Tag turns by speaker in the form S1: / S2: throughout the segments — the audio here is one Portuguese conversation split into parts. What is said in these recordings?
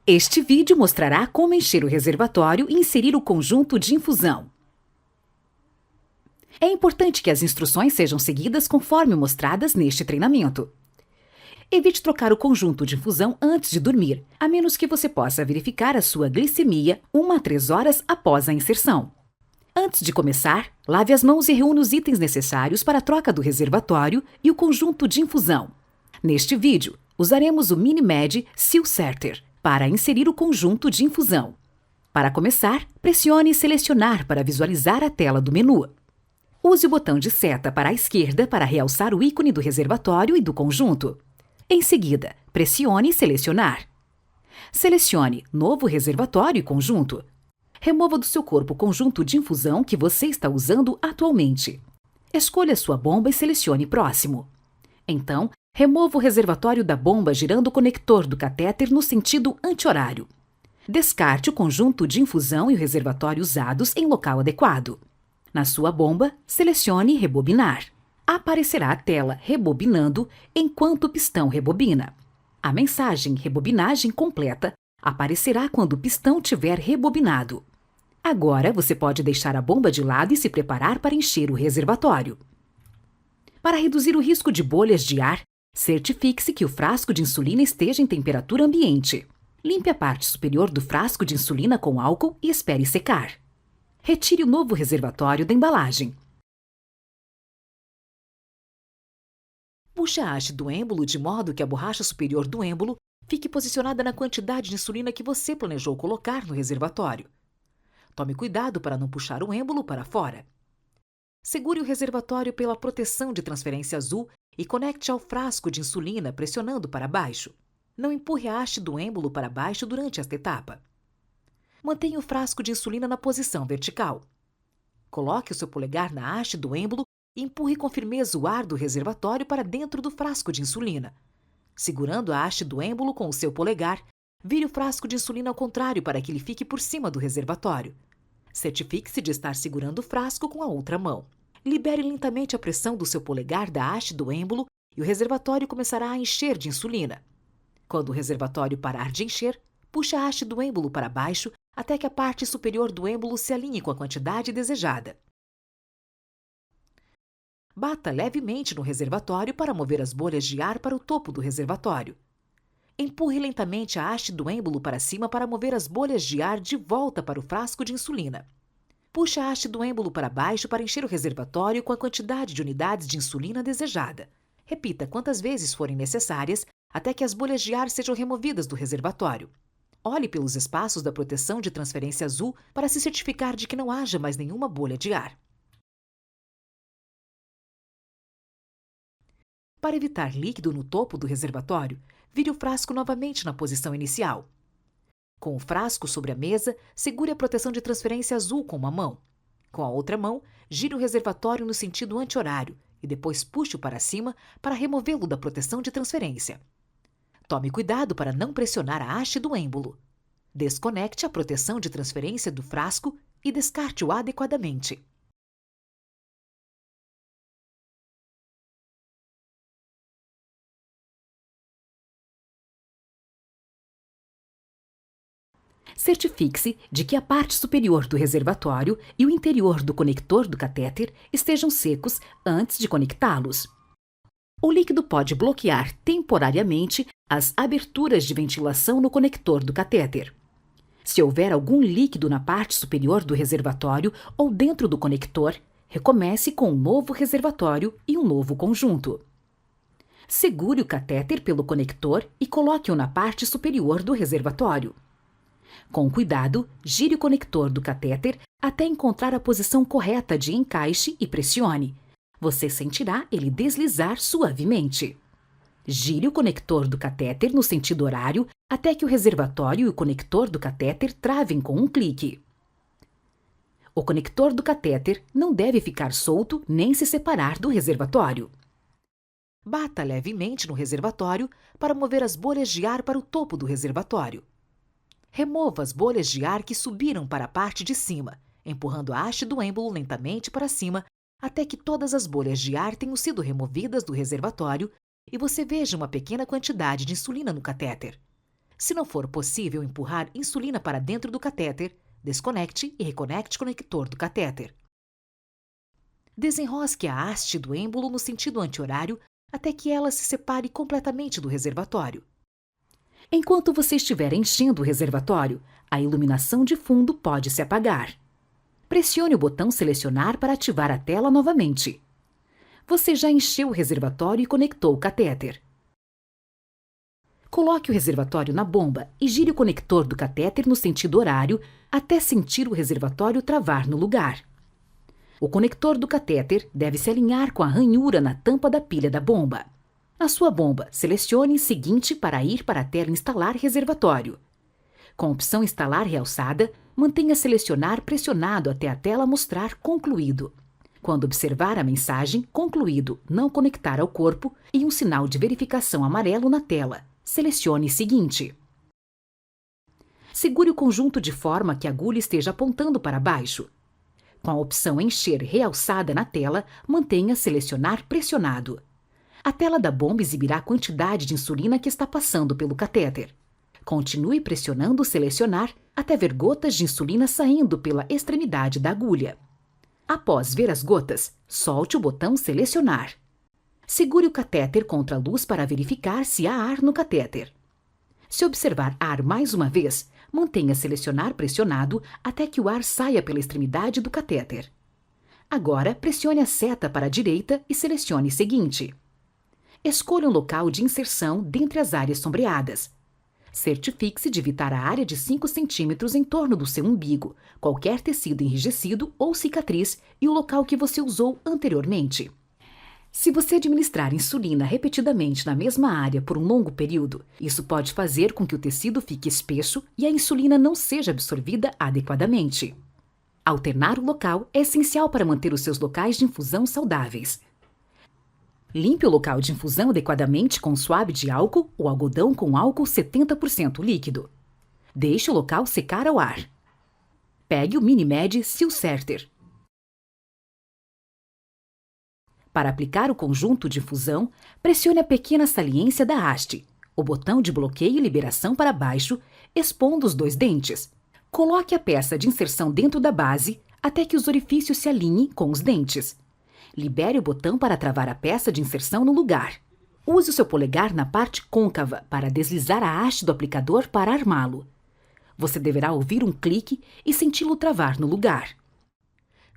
S1: Este vídeo mostrará como encher o reservatório e inserir o conjunto de infusão. É importante que as instruções sejam seguidas conforme mostradas neste treinamento. Evite trocar o conjunto de infusão antes de dormir, a menos que você possa verificar a sua glicemia 1 a 3 horas após a inserção. Antes de começar, lave as mãos e reúna os itens necessários para a troca do reservatório e o conjunto de infusão. Neste vídeo, usaremos o MiniMed Silcerter para inserir o conjunto de infusão. Para começar, pressione Selecionar para visualizar a tela do menu. Use o botão de seta para a esquerda para realçar o ícone do reservatório e do conjunto. Em seguida, pressione Selecionar. Selecione Novo reservatório e conjunto. Remova do seu corpo o conjunto de infusão que você está usando atualmente. Escolha sua bomba e selecione Próximo. Então, remova o reservatório da bomba girando o conector do catéter no sentido anti-horário. Descarte o conjunto de infusão e o reservatório usados em local adequado. Na sua bomba, selecione Rebobinar. Aparecerá a tela rebobinando enquanto o pistão rebobina. A mensagem Rebobinagem completa aparecerá quando o pistão tiver rebobinado. Agora você pode deixar a bomba de lado e se preparar para encher o reservatório. Para reduzir o risco de bolhas de ar, certifique-se que o frasco de insulina esteja em temperatura ambiente. Limpe a parte superior do frasco de insulina com álcool e espere secar. Retire o novo reservatório da embalagem. Puxe a haste do êmbolo de modo que a borracha superior do êmbolo fique posicionada na quantidade de insulina que você planejou colocar no reservatório. Tome cuidado para não puxar o êmbolo para fora. Segure o reservatório pela proteção de transferência azul e conecte ao frasco de insulina pressionando para baixo. Não empurre a haste do êmbolo para baixo durante esta etapa. Mantenha o frasco de insulina na posição vertical. Coloque o seu polegar na haste do êmbolo e empurre com firmeza o ar do reservatório para dentro do frasco de insulina. Segurando a haste do êmbolo com o seu polegar, vire o frasco de insulina ao contrário para que ele fique por cima do reservatório. Certifique-se de estar segurando o frasco com a outra mão. Libere lentamente a pressão do seu polegar da haste do êmbolo e o reservatório começará a encher de insulina. Quando o reservatório parar de encher, puxe a haste do êmbolo para baixo até que a parte superior do êmbolo se alinhe com a quantidade desejada. Bata levemente no reservatório para mover as bolhas de ar para o topo do reservatório. Empurre lentamente a haste do êmbolo para cima para mover as bolhas de ar de volta para o frasco de insulina. Puxe a haste do êmbolo para baixo para encher o reservatório com a quantidade de unidades de insulina desejada. Repita quantas vezes forem necessárias até que as bolhas de ar sejam removidas do reservatório. Olhe pelos espaços da proteção de transferência azul para se certificar de que não haja mais nenhuma bolha de ar. Para evitar líquido no topo do reservatório, vire o frasco novamente na posição inicial. Com o frasco sobre a mesa, segure a proteção de transferência azul com uma mão. Com a outra mão, gire o reservatório no sentido anti-horário e depois puxe-o para cima para removê-lo da proteção de transferência. Tome cuidado para não pressionar a haste do êmbolo. Desconecte a proteção de transferência do frasco e descarte-o adequadamente. Certifique-se de que a parte superior do reservatório e o interior do conector do catéter estejam secos antes de conectá-los. O líquido pode bloquear temporariamente as aberturas de ventilação no conector do catéter. Se houver algum líquido na parte superior do reservatório ou dentro do conector, recomece com um novo reservatório e um novo conjunto. Segure o catéter pelo conector e coloque-o na parte superior do reservatório. Com cuidado, gire o conector do catéter até encontrar a posição correta de encaixe e pressione. Você sentirá ele deslizar suavemente. Gire o conector do catéter no sentido horário até que o reservatório e o conector do catéter travem com um clique. O conector do catéter não deve ficar solto nem se separar do reservatório. Bata levemente no reservatório para mover as bolhas de ar para o topo do reservatório. Remova as bolhas de ar que subiram para a parte de cima, empurrando a haste do êmbolo lentamente para cima até que todas as bolhas de ar tenham sido removidas do reservatório e você veja uma pequena quantidade de insulina no catéter. Se não for possível empurrar insulina para dentro do catéter, desconecte e reconecte o conector do catéter. Desenrosque a haste do êmbolo no sentido anti-horário até que ela se separe completamente do reservatório. Enquanto você estiver enchendo o reservatório, a iluminação de fundo pode se apagar. Pressione o botão Selecionar para ativar a tela novamente. Você já encheu o reservatório e conectou o catéter. Coloque o reservatório na bomba e gire o conector do catéter no sentido horário até sentir o reservatório travar no lugar. O conector do catéter deve se alinhar com a ranhura na tampa da pilha da bomba. Na sua bomba, selecione Seguinte para ir para a tela Instalar reservatório. Com a opção Instalar realçada, mantenha Selecionar pressionado até a tela mostrar Concluído. Quando observar a mensagem Concluído, não conectar ao corpo e um sinal de verificação amarelo na tela, selecione Seguinte. Segure o conjunto de forma que a agulha esteja apontando para baixo. Com a opção Encher realçada na tela, mantenha Selecionar pressionado. A tela da bomba exibirá a quantidade de insulina que está passando pelo catéter. Continue pressionando Selecionar até ver gotas de insulina saindo pela extremidade da agulha. Após ver as gotas, solte o botão Selecionar. Segure o catéter contra a luz para verificar se há ar no catéter. Se observar ar mais uma vez, mantenha Selecionar pressionado até que o ar saia pela extremidade do catéter. Agora, pressione a seta para a direita e selecione Seguinte. Escolha um local de inserção dentre as áreas sombreadas. Certifique-se de evitar a área de 5 cm em torno do seu umbigo, qualquer tecido enrijecido ou cicatriz e o local que você usou anteriormente. Se você administrar insulina repetidamente na mesma área por um longo período, isso pode fazer com que o tecido fique espesso e a insulina não seja absorvida adequadamente. Alternar o local é essencial para manter os seus locais de infusão saudáveis. Limpe o local de infusão adequadamente com suave de álcool ou algodão com álcool 70% líquido. Deixe o local secar ao ar. Pegue o Minimed Silcerter. Para aplicar o conjunto de infusão, pressione a pequena saliência da haste, o botão de bloqueio e liberação para baixo, expondo os 2 dentes. Coloque a peça de inserção dentro da base até que os orifícios se alinhem com os dentes. Libere o botão para travar a peça de inserção no lugar. Use o seu polegar na parte côncava para deslizar a haste do aplicador para armá-lo. Você deverá ouvir um clique e senti-lo travar no lugar.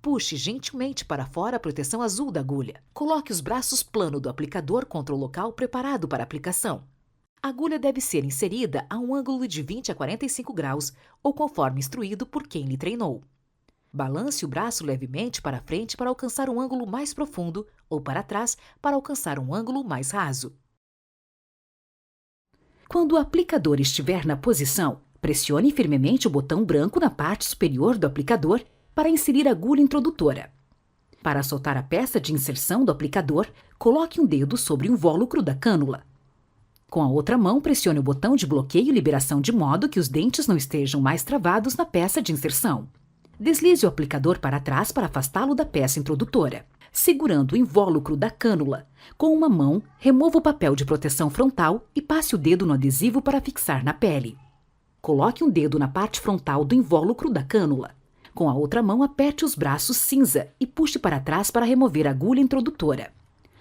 S1: Puxe gentilmente para fora a proteção azul da agulha. Coloque os braços plano do aplicador contra o local preparado para a aplicação. A agulha deve ser inserida a um ângulo de 20 a 45 graus ou conforme instruído por quem lhe treinou. Balance o braço levemente para frente para alcançar um ângulo mais profundo ou para trás para alcançar um ângulo mais raso. Quando o aplicador estiver na posição, pressione firmemente o botão branco na parte superior do aplicador para inserir a agulha introdutora. Para soltar a peça de inserção do aplicador, coloque um dedo sobre o invólucro da cânula. Com a outra mão, pressione o botão de bloqueio e liberação de modo que os dentes não estejam mais travados na peça de inserção. Deslize o aplicador para trás para afastá-lo da peça introdutora. Segurando o invólucro da cânula, com uma mão, remova o papel de proteção frontal e passe o dedo no adesivo para fixar na pele. Coloque um dedo na parte frontal do invólucro da cânula. Com a outra mão, aperte os braços cinza e puxe para trás para remover a agulha introdutora.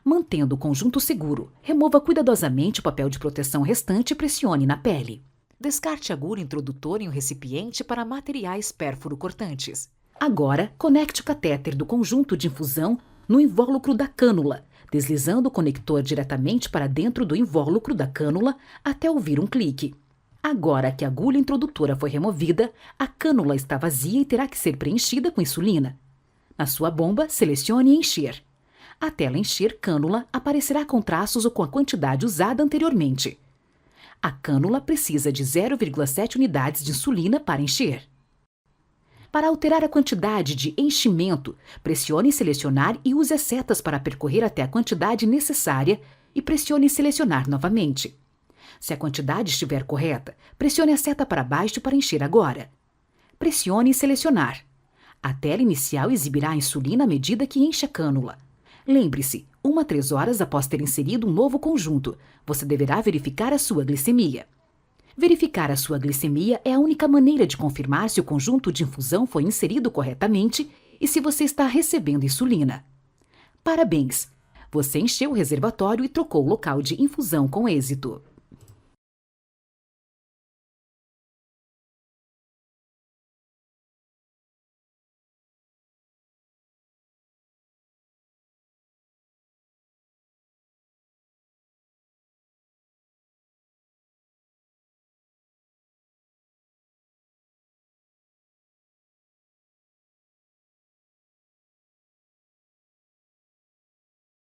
S1: Mantendo o conjunto seguro, remova cuidadosamente o papel de proteção restante e pressione na pele. Descarte a agulha introdutora em um recipiente para materiais pérfuro-cortantes. Agora, conecte o catéter do conjunto de infusão no invólucro da cânula, deslizando o conector diretamente para dentro do invólucro da cânula até ouvir um clique. Agora que a agulha introdutora foi removida, a cânula está vazia e terá que ser preenchida com insulina. Na sua bomba, selecione Encher. A tela Encher Cânula aparecerá com traços ou com a quantidade usada anteriormente. A cânula precisa de 0,7 unidades de insulina para encher. Para alterar a quantidade de enchimento, pressione Selecionar e use as setas para percorrer até a quantidade necessária e pressione Selecionar novamente. Se a quantidade estiver correta, pressione a seta para baixo para encher agora. Pressione Selecionar. A tela inicial exibirá a insulina à medida que enche a cânula. Lembre-se, 1 a 3 horas após ter inserido um novo conjunto, você deverá verificar a sua glicemia. Verificar a sua glicemia é a única maneira de confirmar se o conjunto de infusão foi inserido corretamente e se você está recebendo insulina. Parabéns! Você encheu o reservatório e trocou o local de infusão com êxito.